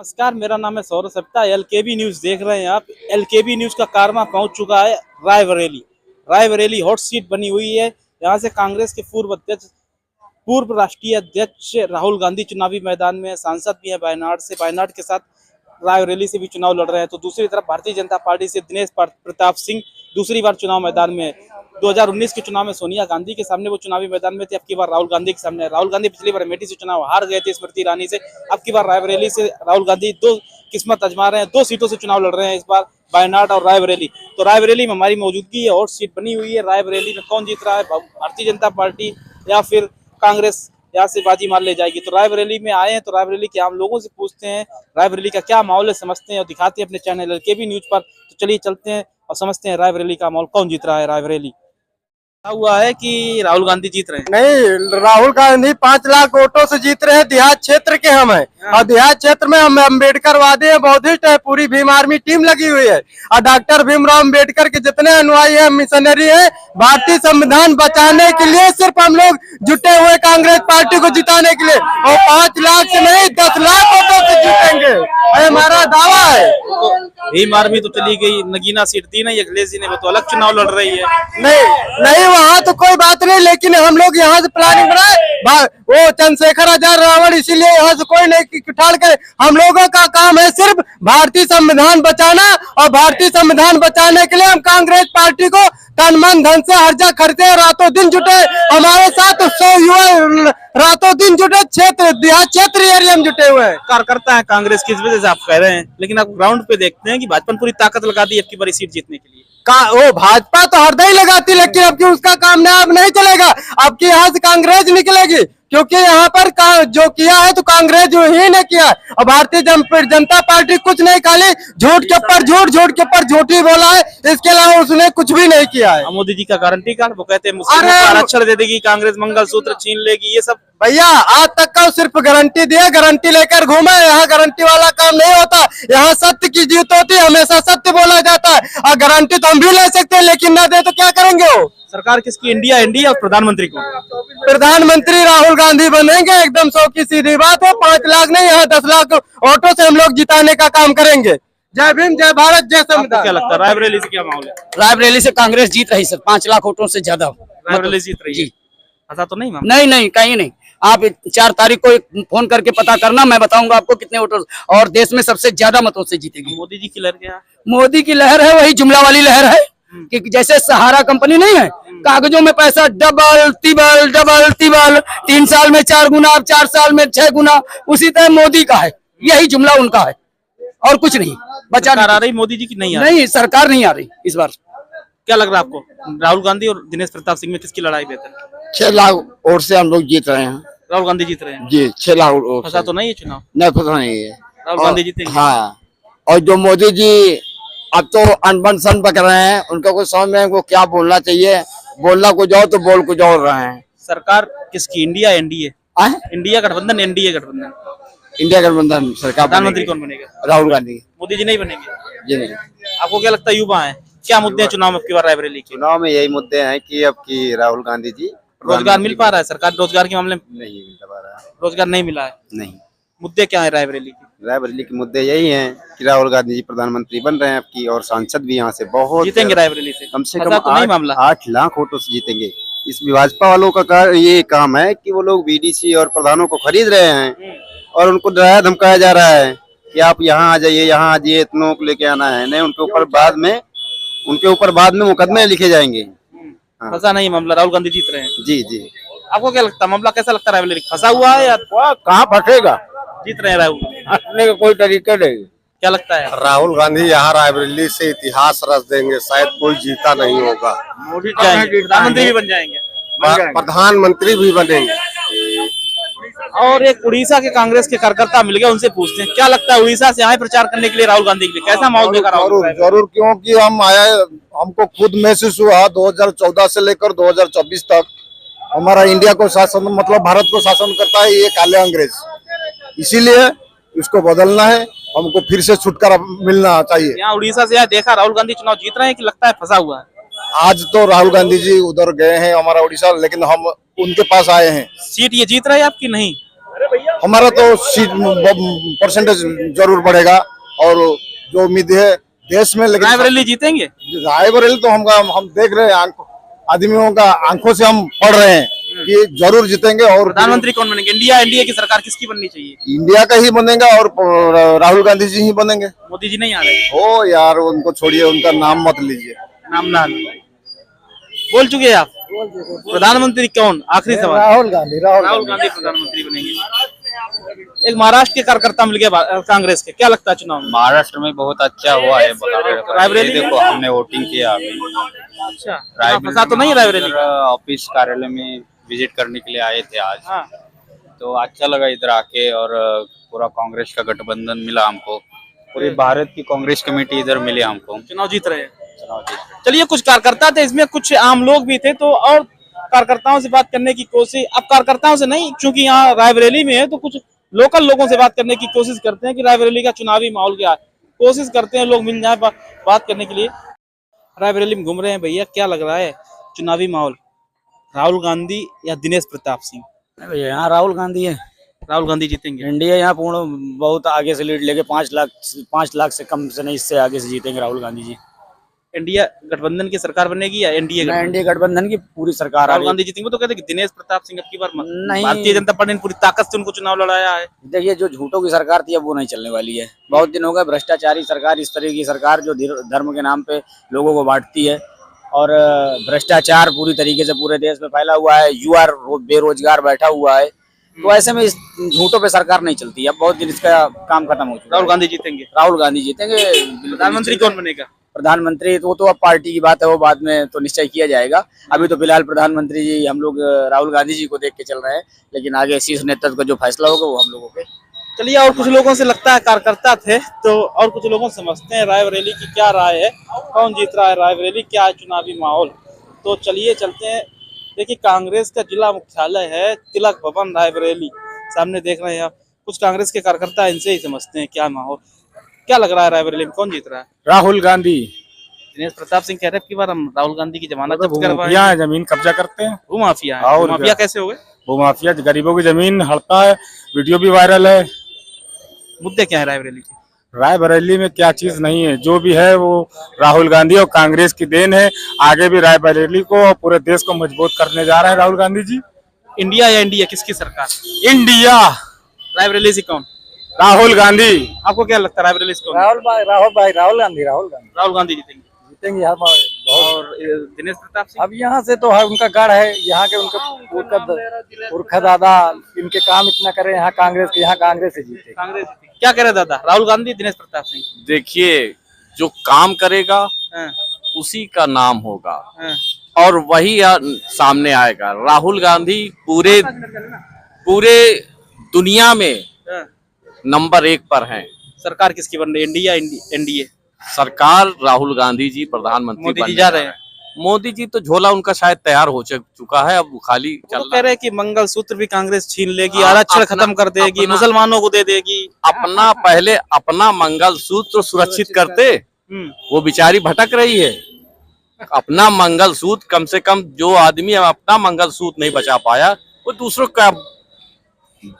नमस्कार, मेरा नाम है सौरभ सप्ता। एलकेबी न्यूज देख रहे हैं आप। एलकेबी न्यूज का कारवा पहुंच चुका है रायबरेली। रायबरेली हॉट सीट बनी हुई है। यहाँ से कांग्रेस के पूर्व राष्ट्रीय अध्यक्ष राहुल गांधी चुनावी मैदान में, सांसद भी है वायनाड से, वायनाड के साथ रायबरेली से भी चुनाव लड़ रहे हैं। तो दूसरी तरफ भारतीय जनता पार्टी से दिनेश प्रताप सिंह दूसरी बार चुनाव मैदान में है। 2019 के चुनाव में सोनिया गांधी के सामने वो चुनावी मैदान में थे, अब की बार राहुल गांधी के सामने। राहुल गांधी पिछली बार अमेठी से चुनाव हार गए थे स्मृति ईरानी से, अब की बार रायबरेली से राहुल गांधी दो किस्मत आजमा रहे हैं, 2 सीटों से चुनाव लड़ रहे हैं इस बार, वायनाड और रायबरेली। तो रायबरेली में हमारी मौजूदगी है, हॉट सीट बनी हुई है। रायबरेली में कौन जीत रहा है, भारतीय जनता पार्टी या फिर कांग्रेस यहाँ से बाजी मार ले जाएगी? तो रायबरेली में आए हैं, तो रायबरेली के आम लोगों से पूछते हैं रायबरेली का क्या माहौल है, समझते हैं और दिखाते हैं अपने चैनल एलकेबी न्यूज पर। तो चलिए चलते हैं और समझते हैं रायबरेली का माहौल, कौन जीत रहा है रायबरेली। हुआ है कि राहुल गांधी जीत रहे हैं? नहीं, राहुल गांधी 5 लाख वोटों से जीत रहे हैं। देहात क्षेत्र के हम हैं और देहात क्षेत्र में हम अम्बेडकर वादी है, बौद्धिस्ट है, पूरी भीम आर्मी टीम लगी हुई है और डॉक्टर भीमराव अम्बेडकर के जितने अनुयायी हैं, मिशनरी हैं, भारतीय संविधान बचाने के लिए सिर्फ हम लोग जुटे हुए कांग्रेस पार्टी को जिताने के लिए। और 5 लाख से नहीं 10 लाख वोटों से जीतेंगे, हमारा दावा है। भीम आर्मी तो चली गई, नगीना सीट दी नहीं, अखिलेश जी ने, वो तो अलग चुनाव लड़ रही है। नहीं वहाँ तो कोई बात नहीं, लेकिन हम लोग यहाँ से प्लानिंग बनाए, वो चंद्रशेखर आजाद रावण, इसीलिए यहाँ से कोई नहीं उठाड़ कर। हम लोगों का काम है सिर्फ भारतीय संविधान बचाना, और भारतीय संविधान बचाने के लिए हम कांग्रेस पार्टी को तन मन धन से हर्जा खर्चे रातों दिन जुटे। हमारे साथ 100 युवा रातों दिन जुटे, देहात क्षेत्र एरिया में जुटे हुए हैं। कार्यकर्ता है कांग्रेस की, इस वजह से आप कह रहे हैं, लेकिन आप ग्राउंड पे देखते हैं कि भाजपा पूरी ताकत लगा दी आपकी बड़ी सीट जीतने के लिए। वो भाजपा तो हरदम ही लगाती, लेकिन अब की उसका काम अब नहीं चलेगा। अब की यहाँ से कांग्रेस निकलेगी, क्योंकि यहाँ पर जो किया है तो कांग्रेस जो ही ने किया है, और भारतीय जनता पार्टी कुछ नहीं, खाली झूठ के ऊपर झूठ, झूठ के ऊपर झूठी बोला है, इसके अलावा उसने कुछ भी नहीं किया है। मोदी जी का गारंटी कार्ड, वो कहते हैं मुस्लिमों को आरक्षण दे देगी कांग्रेस, मंगलसूत्र छीन लेगी, ये सब। भैया आज तक का सिर्फ गारंटी दिया, गारंटी लेकर घूमे। यहाँ गारंटी वाला काम नहीं होता, यहाँ सत्य की जीत होती है, हमेशा सत्य बोला जाता है। और गारंटी तो हम भी ले सकते हैं, लेकिन ना दे तो क्या करेंगे? वो सरकार किसकी, इंडिया एनडीए और प्रधानमंत्री को? प्रधानमंत्री राहुल गांधी बनेंगे, एकदम 100 की सीधी बात है। 5 लाख नहीं, यहाँ 10 लाख वोटों से हम लोग जिताने का काम करेंगे। जय भीम, जय भारत, जय संविधान। क्या लगता है रायबरेली से क्या माहौल है? रायबरेली से कांग्रेस जीत रही सर, 5 लाख वोटों से ज्यादा रायबरेली जीत रही है। ऐसा तो नहीं मैम? नहीं कहीं नहीं। आप 4 तारीख को फोन करके पता करना, मैं बताऊंगा आपको कितने वोटों, और देश में सबसे ज्यादा मतों से जीतेगी। मोदी जी की लहर क्या है? मोदी की लहर है वही जुमला वाली लहर है कि जैसे सहारा कंपनी नहीं है, कागजों में पैसा डबल तिबल डबल तिबल, 3 साल में 4 गुना, 4 साल में 6 गुना, उसी तरह मोदी का है, यही जुमला उनका है और कुछ नहीं। बचा आ रही मोदी जी की नहीं आ रही? नहीं, सरकार नहीं आ रही इस बार। क्या लग रहा है आपको, राहुल गांधी और दिनेश प्रताप सिंह में किसकी लड़ाई बेहतर? 6 लाख वोट से हम लोग जीत रहे हैं। राहुल गांधी जीत रहे हैं जी, 6 लाख वोट। फंसा तो नहीं है चुनाव? नहीं फंसा नहीं है, राहुल गांधी जीतेंगे। हाँ, और जो मोदी जी अब तो अनबन पक रहे हैं, उनका कुछ समझ में वो क्या बोलना चाहिए, बोलना कुछ और तो बोल कुछ और रहे हैं। सरकार किसकी, इंडिया एनडीए? इंडिया गठबंधन, एनडीए गठबंधन? इंडिया गठबंधन सरकार। प्रधानमंत्री कौन बनेगा? राहुल गांधी। मोदी जी नहीं बनेंगे? जी नहीं। आपको क्या लगता है, युवा है, क्या मुद्दे हैं चुनाव में आपकी बार रायबरेली के? चुनाव में यही मुद्दे हैं कि अब की राहुल गांधी जी रोजगार मिल पा रहा है? सरकार रोजगार के मामले में नहीं मिल पा रहा है। रोजगार नहीं मिला है? नहीं। मुद्दे क्या है रायबरेली के? रायबरेली के मुद्दे यही हैं कि राहुल गांधी जी प्रधानमंत्री बन रहे हैं अब की, और सांसद भी यहाँ से बहुत जीतेंगे रायबरेली से? कम से ऐसा कम तो नहीं मामला? 8 लाख वोटों से जीतेंगे। इस भाजपा वालों का ये काम है कि वो लोग बीडीसी और प्रधानों को खरीद रहे हैं और उनको डराया धमकाया जा रहा है कि आप यहाँ आ जाइए, यहाँ आ जाइए, इतनों को लेके आना है। नहीं, उनके ऊपर बाद में मुकदमे लिखे जाएंगे। फंसा नहीं मामला, राहुल गांधी जीत रहे हैं? जी जी। आपको क्या लगता है, मामला कैसा लगता है रायबरेली? फंसा हुआ है या कहाँ फंसेगा, जीत रहे हैं राहुल? हटने का कोई तरीका नहीं। क्या लगता है राहुल गांधी यहाँ रायबरेली से इतिहास रच देंगे, शायद कोई जीता नहीं होगा। मोदी जाएंगे, प्रधानमंत्री भी बन जाएंगे? प्रधानमंत्री भी बनेंगे। और एक उड़ीसा के कांग्रेस के कार्यकर्ता मिल गए, उनसे पूछते हैं क्या लगता है, उड़ीसा से आए प्रचार करने के लिए राहुल गांधी के लिए, कैसा माहौल देगा राहुल? जरूर, क्योंकि हम आए, हमको खुद महसूस हुआ 2014 से लेकर 2024 तक हमारा इंडिया को शासन, मतलब भारत को शासन करता है ये काले अंग्रेज। इसीलिए इसको बदलना है, हमको फिर से छुटकारा मिलना चाहिए। यहाँ उड़ीसा से आए, देखा राहुल गांधी चुनाव जीत रहे हैं कि लगता है फंसा हुआ है? आज तो राहुल गांधी जी उधर गए हैं हमारा उड़ीसा, लेकिन हम उनके पास आए हैं। सीट ये जीत रहे हैं आपकी? नहीं, हमारा तो सीट परसेंटेज जरूर बढ़ेगा। और जो उम्मीद है देश में, लेकिन रायबरेली जीतेंगे? रायबरेली तो हम देख रहे हैं, आदमियों का आंखों से हम पढ़ रहे हैं कि जरूर जीतेंगे। और प्रधानमंत्री कौन बनेंगे? इंडिया एनडीए की सरकार किसकी बननी चाहिए? इंडिया का ही बनेगा और राहुल गांधी जी ही बनेंगे। मोदी जी नहीं आ रहे? ओ यार, उनको छोड़िए, उनका नाम मत लीजिए। नाम ना लो। बोल चुके हैं आप? प्रधानमंत्री कौन? आखिरी सवाल। राहुल गांधी। राहुल गांधी प्रधानमंत्री बनेंगे। एक महाराष्ट्र के कार्यकर्ता मिल गया कांग्रेस के, क्या लगता है चुनाव में? महाराष्ट्र में बहुत अच्छा हुआ है, बता रहे हैं। रायबरेली ये देखो, हमने वोटिंग किया अभी। अच्छा, फंसा तो नहीं रायबरेली? ऑफिस कार्यालय में विजिट करने के लिए आए थे आज। हाँ। तो अच्छा लगा इधर आके, और पूरा कांग्रेस का गठबंधन मिला हमको। पूरी भारत की कांग्रेस कमेटी इधर मिली हमको। चुनाव जीत रहे हैं। चुनाव जीत रहे। चलिए, कुछ कार्यकर्ता थे, इसमें कुछ आम लोग भी थे, तो और कार्यकर्ताओं से बात करने की कोशिश, अब कार्यकर्ताओं से नहीं, क्योंकि यहाँ रायबरेली में है तो कुछ लोकल लोगों से बात करने की कोशिश करते हैं कि रायबरेली का चुनावी माहौल क्या है। कोशिश करते हैं लोग मिल जाए बात करने के लिए। रायबरेली में घूम रहे हैं भैया, क्या लग रहा है चुनावी माहौल? राहुल गांधी या दिनेश प्रताप सिंह? यहाँ राहुल गांधी है। राहुल गांधी जीतेंगे? इंडिया यहाँ पूर्ण बहुत आगे से लीड लेके 5 लाख से कम से नहीं, इससे आगे से जीतेंगे राहुल गांधी जी। इंडिया गठबंधन की सरकार बनेगी या एनडीए? एनडीए गठबंधन की पूरी सरकार आ राहुल रही है। गांधी जीतेंगे? वो तो कहते हैं कि दिनेश प्रताप सिंह अब की बार नहीं। भारतीय जनता पार्टी ने पूरी ताकत से उनको चुनाव लड़ाया है। देखिए, जो झूठों की सरकार थी अब वो नहीं चलने वाली है। बहुत दिन हो गए भ्रष्टाचारी सरकार, इस तरह की सरकार जो धर्म के नाम पे लोगों को बांटती है, और भ्रष्टाचार पूरी तरीके से पूरे देश में फैला हुआ है। युवा बेरोजगार बैठा हुआ है, तो ऐसे में इस झूठों पे सरकार नहीं चलती। अब बहुत दिन इसका काम खत्म हो चुका है। राहुल गांधी जीतेंगे? राहुल गांधी जीतेंगे। प्रधानमंत्री कौन बनेगा? प्रधानमंत्री तो अब पार्टी की बात है, वो बाद में तो निश्चय किया जाएगा। अभी तो फिलहाल प्रधानमंत्री जी हम लोग राहुल गांधी जी को देख के चल रहे हैं, लेकिन आगे शीर्ष नेतृत्व का जो फैसला होगा वो हम लोगों के। चलिए, और कुछ लोगों से लगता है कार्यकर्ता थे, तो और कुछ लोगों से समझते हैं रायबरेली की क्या राय है, कौन जीत रहा है रायबरेली, क्या है चुनावी माहौल। तो चलिए चलते हैं। देखिए, कांग्रेस का जिला मुख्यालय है तिलक भवन रायबरेली, सामने देख रहे हैं आप। कुछ कांग्रेस के कार्यकर्ता, इनसे ही समझते हैं क्या माहौल, क्या लग रहा है रायबरेली में कौन जीत रहा है? राहुल गांधी। दिनेश प्रताप सिंह कह रहे हैं कि बार हम राहुल गांधी की जमानत जब्त भूमाफिया करवाएंगे। है, जमीन कब्जा करते हैं। भूमाफिया है? और भूमाफिया क्या? कैसे हो गए? भूमाफिया गरीबों की जमीन हड़पता है, वीडियो भी वायरल है। मुद्दे क्या है रायबरेली के? रायबरेली में क्या चीज नहीं है, जो भी है वो राहुल गांधी और कांग्रेस की देन है। आगे भी रायबरेली को और पूरे देश को मजबूत करने जा रहे हैं राहुल गांधी जी। इंडिया या एनडीए, किसकी सरकार? इंडिया। रायबरेली से कौन? राहुल गांधी। आपको क्या लगता है रायबरेली से कौन? राहुल गांधी। राहुल गांधी जीतेंगे। यहाँ और दिनेश प्रताप सिंह? अब यहाँ से तो उनका गढ़ है, यहाँ के उनका पुरखा दादा इनके काम इतना करे, यहाँ कांग्रेस से जीते। कांग्रेस जीतेगी। क्या कह रहे दादा? राहुल गांधी, दिनेश प्रताप सिंह? देखिए, जो काम करेगा हाँ, उसी का नाम होगा हाँ। और वही सामने आएगा। राहुल गांधी पूरे दुनिया में हाँ। नंबर 1 पर हैं। सरकार किसकी बन रही है, इंडिया एनडीए? सरकार राहुल गांधी जी प्रधानमंत्री मोदी जी बनने जा रहे हैं? मोदी जी तो झोला उनका शायद तैयार हो चुका है, अब वो खाली वो चल तो रहा कह रहे हैं कि मंगलसूत्र भी कांग्रेस छीन लेगी, हाँ, आरक्षण अपना- खत्म कर देगी, अपना- मुसलमानों को दे देगी। पहले अपना मंगलसूत्र सुरक्षित करते। वो बेचारी भटक रही है। अपना मंगलसूत्र, कम से कम जो आदमी अपना मंगलसूत्र नहीं बचा पाया, वो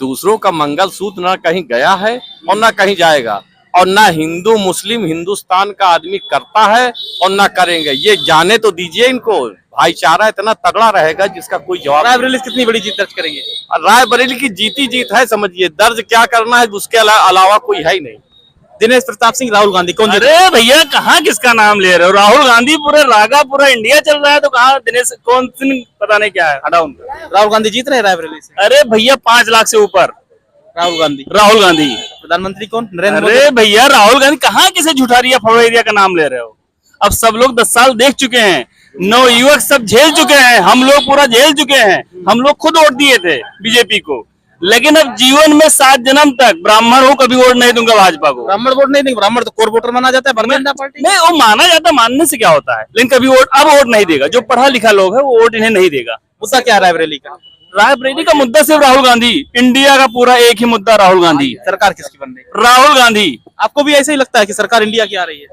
दूसरों का मंगलसूत्र ना कहीं गया है और ना कहीं जाएगा। और ना हिंदू मुस्लिम हिंदुस्तान का आदमी करता है और ना करेंगे। ये जाने तो दीजिए इनको। भाईचारा इतना तगड़ा रहेगा जिसका कोई जवाब। रायबरेली कितनी बड़ी जीत दर्ज करेंगे? रायबरेली की जीती जीत है, समझिए। दर्ज क्या करना है, उसके अलावा कोई है ही नहीं। दिनेश प्रताप सिंह, राहुल गांधी, कौन जीते? अरे भैया, कहाँ किसका नाम ले रहे हो? राहुल गांधी पूरे रागा पूरा इंडिया चल रहा है, तो कहाँ दिनेश कौन सिंह पता नहीं क्या है, हटाओ उनका। राहुल गांधी जीत रहे हैं रायबरेली से? अरे भैया, 5 लाख से ऊपर राहुल गांधी। प्रधानमंत्री कौन? नरेंद्र मोदी। अरे भैया, राहुल गांधी कहाँ किसे झूठारिया फवरिया का नाम ले रहे हो? अब सब लोग 10 साल देख चुके हैं, नवयुवक सब झेल चुके हैं, हम लोग पूरा झेल चुके हैं। हम लोग खुद वोट दिए थे बीजेपी को, लेकिन अब जीवन में 7 जन्म तक ब्राह्मण हो कभी वोट नहीं दूंगा भाजपा को। ब्राह्मण वोट नहीं देंगे? ब्राह्मण तो कोर वोटर माना जाता है भारतीय जनता पार्टी। नहीं, वो माना जाता है, मानने से क्या होता है, लेकिन कभी अब वोट नहीं देगा। जो पढ़ा लिखा लोग है वो वोट इन्हें नहीं देगा। मुद्दा क्या है रायबरेली का? रायबरेली का मुद्दा सिर्फ राहुल गांधी। इंडिया का पूरा एक ही मुद्दा राहुल गांधी। सरकार किसकी बन रही है? राहुल गांधी। आपको भी ऐसा ही लगता है कि सरकार इंडिया की आ रही है?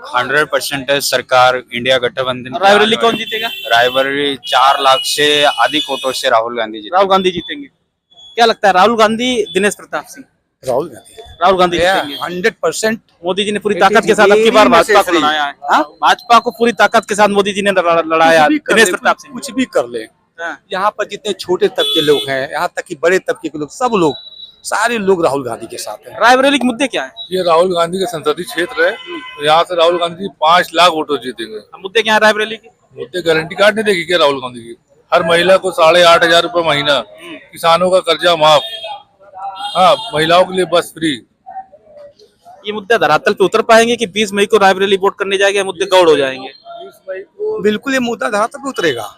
100% सरकार इंडिया गठबंधन। रायबरेली कौन जीतेगा? रायबरेली 4 लाख से अधिक वोटों से राहुल गांधी जी। राहुल गांधी जीतेंगे। क्या लगता है राहुल गांधी दिनेश प्रताप सिंह? राहुल गांधी राहुल गांधी जीतेंगे। 100%। मोदी जी ने पूरी ताकत के साथ अब की बार भाजपा को लड़ाया है। भाजपा को पूरी ताकत के साथ मोदी जी ने लड़ाया। दिनेश प्रताप सिंह कुछ भी कर ले, हाँ। यहाँ पर जितने छोटे तबके लोग हैं, यहाँ तक कि बड़े तबके के लोग, सब लोग, सारे लोग राहुल गांधी के साथ हैं। रायबरेली के मुद्दे क्या है? ये राहुल गांधी का संसदीय क्षेत्र है, यहाँ से राहुल गांधी 5 लाख वोटों जीतेंगे। मुद्दे क्या है रायबरेली के? मुद्दे गारंटी कार्ड नहीं देगी क्या राहुल गांधी की? हर महिला को 8,500 रुपए महीना, किसानों का कर्जा माफ, हाँ, महिलाओं के लिए बस फ्री। ये मुद्दे धरातल पे उतर पाएंगे कि 20 मई को रायबरेली वोट करने जाएंगे, मुद्दे गौड़ हो जाएंगे? बिल्कुल ये मुद्दा धरातल पे उतरेगा।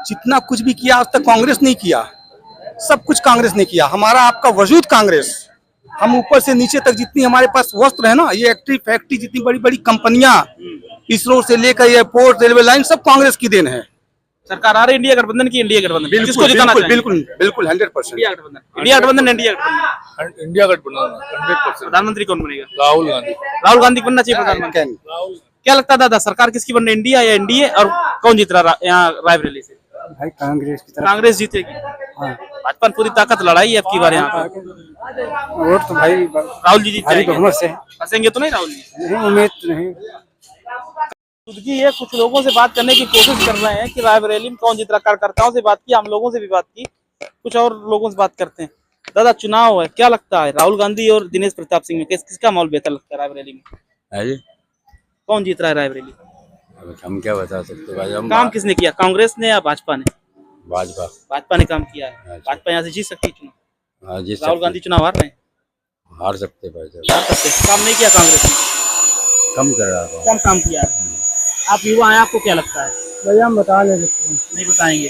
जितना कुछ भी किया आज तक कांग्रेस नहीं किया, सब कुछ कांग्रेस ने किया। हमारा आपका वजूद कांग्रेस, हम ऊपर से नीचे तक जितनी हमारे पास वस्त्र है ना, ये फैक्ट्री, जितनी बड़ी बड़ी कंपनियां, इसरो से लेकर एयरपोर्ट, रेलवे लाइन, सब कांग्रेस की देन है। सरकार आ रही इंडिया गठबंधन की, इंडिया गठबंधन बिल्कुल किसको जिताना बिल्कुल चाहेंगे? बिल्कुल बिल्कुल 100%। इंडिया गठबंधन, इंडिया गठबंधन, इंडिया गठबंधन। इंडिया गठबंधन 100%। प्रधानमंत्री कौन बनेगा? राहुल गांधी। राहुल गांधी बनना चाहिए प्रधानमंत्री। क्या लगता है दादा, सरकार किसकी बननी, इंडिया या एनडीए, और कौन जीत रहा यहाँ रायबरेली से? भाई कांग्रेस की तरफ। कांग्रेस जीतेगी। भाजपा ने पूरी ताकत लड़ाई है अब की बार यहाँ पर। वोट तो भाई राहुल जी जीत भारी जाएंगे। बहुमत से फंसेंगे तो नहीं राहुल जी? नहीं, उम्मीद तो नहीं। की ये कुछ लोगों से बात करने की कोशिश कर रहे हैं कि रायबरेली में कौन जीत रहा। कार्यकर्ताओं से बात की, हम लोगों से भी बात की, कुछ और लोगों से बात करते हैं। दादा, चुनाव है, क्या लगता है राहुल गांधी और दिनेश प्रताप सिंह में किसका माहौल बेहतर लगता है रायबरेली में? कौन जीत रहा है रायबरेली? हम क्या बता सकते भाई, हम काम किसने किया, कांग्रेस ने या भाजपा ने? भाजपा। भाजपा ने काम किया है। भाजपा यहाँ से जीत सकती है चुनाव? राहुल गांधी चुनाव हार रहे हैं? हार सकते भाई, हार सकते हैं। काम नहीं किया कांग्रेस ने, कम कर रहा था। कम काम किया है। आप युवा हैं, आपको क्या लगता है? भैया हम बता नहीं सकते। नहीं बताएंगे।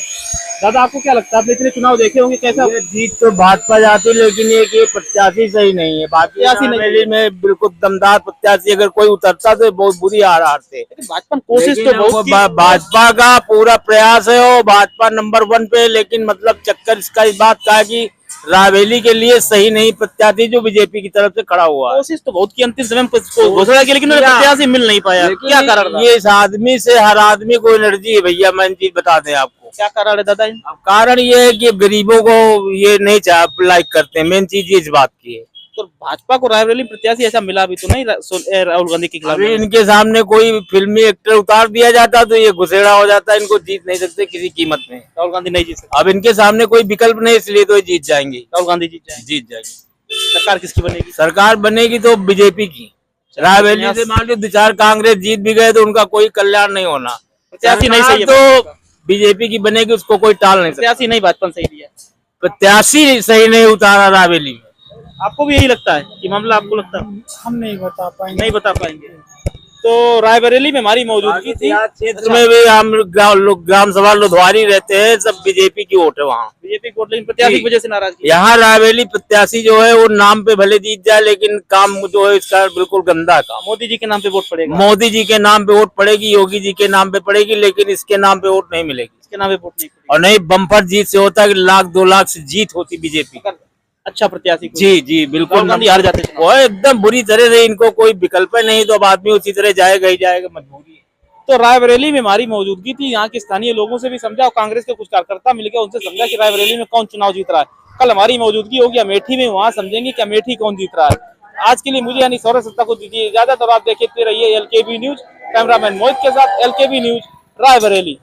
दादा, आपको क्या लगता है, आपने इतने चुनाव देखे होंगे, कैसा? जीत तो भाजपा जाती, लेकिन ये प्रत्याशी सही नहीं है। प्रत्याशी नहीं में बिल्कुल दमदार प्रत्याशी अगर कोई उतरता तो बहुत बुरी हार हारते। भाजपा कोशिश तो बहुत की। भाजपा का पूरा प्रयास है, और भाजपा नंबर 1 पे, लेकिन मतलब चक्कर इसका इस बात का है कि रायबरेली के लिए सही नहीं प्रत्याशी जो बीजेपी की तरफ से खड़ा हुआ है। कोशिश तो बहुत की, अंतिम समय में घोषणा की, लेकिन प्रत्याशी मिल नहीं पाया। क्या कारण रहा? ये इस आदमी से, हर आदमी को एनर्जी है भैया, मैं चीज बता दें आपको। क्या कारण है दादा? अब कारण ये है कि गरीबों को ये नहीं लाइक करते हैं, मेन चीज ये इस बात की है। तो भाजपा को रायबरेली प्रत्याशी ऐसा मिला भी तो नहीं राहुल गांधी के खिलाफ? अभी इनके सामने कोई फिल्मी एक्टर उतार दिया जाता तो ये घुसेड़ा हो जाता, इनको जीत नहीं सकते किसी कीमत में। राहुल गांधी नहीं जीत सकते। अब इनके सामने कोई विकल्प नहीं, इसलिए तो ये जीत जाएंगी। राहुल गांधी जीत जाएंगे। सरकार किसकी बनेगी? सरकार बनेगी तो बीजेपी की। रायबरेली से मान लो 2-4 कांग्रेस जीत भी गए तो उनका कोई कल्याण नहीं होना। प्रत्याशी नहीं सही है, तो बीजेपी की बनेगी, उसको कोई टाल नहीं सकता। प्रत्याशी नहीं भाजपा सही दिया, प्रत्याशी सही नहीं उतारा रायबरेली में। आपको भी यही लगता है कि मामला? आपको लगता है? हम नहीं बता पाएंगे। नहीं बता पाएंगे। तो रायबरेली में हमारी मौजूदगी थी। क्षेत्र में भी हम लोग ग्राम सभा लुधवारी रहते हैं, सब बीजेपी की वोट है वहाँ। बीजेपी वोट, लेकिन प्रत्याशी की वजह से नाराजगी। यहाँ रायबरेली प्रत्याशी जो है वो नाम पे भले जीत जाए, लेकिन काम जो है इसका बिल्कुल गंदा काम। मोदी जी के नाम पे वोट पड़ेगा। मोदी जी के नाम पे वोट पड़ेगी, योगी जी के नाम पे पड़ेगी, लेकिन इसके नाम पे वोट नहीं मिलेगी। इसके नाम पे वोट नहीं पड़ेगी। और नहीं, बम्पर जीत से होता है कि 1-2 लाख से जीत होती बीजेपी। अच्छा प्रत्याशी को। जी जी बिल्कुल। राहुल गांधी हार जाते हैं। वो एकदम बुरी तरह से, इनको कोई विकल्प नहीं, तो अब आदमी उसी तरह जाएगा ही जाएगा, मजबूरी है। तो रायबरेली में हमारी मौजूदगी थी। यहाँ के स्थानीय लोगों से भी समझा, और कांग्रेस के कुछ कार्यकर्ता मिलकर उनसे समझा कि रायबरेली में कौन चुनाव जीत रहा है। कल हमारी मौजूदगी होगी अमेठी में, वहाँ समझेंगे कि अमेठी कौन जीत रहा है। आज के लिए मुझे यानी सौरभ सत्ता को दीजिए इजाजत, और आप देखते रहिए LKB न्यूज। कैमरामैन मोहित के साथ LKB न्यूज, रायबरेली।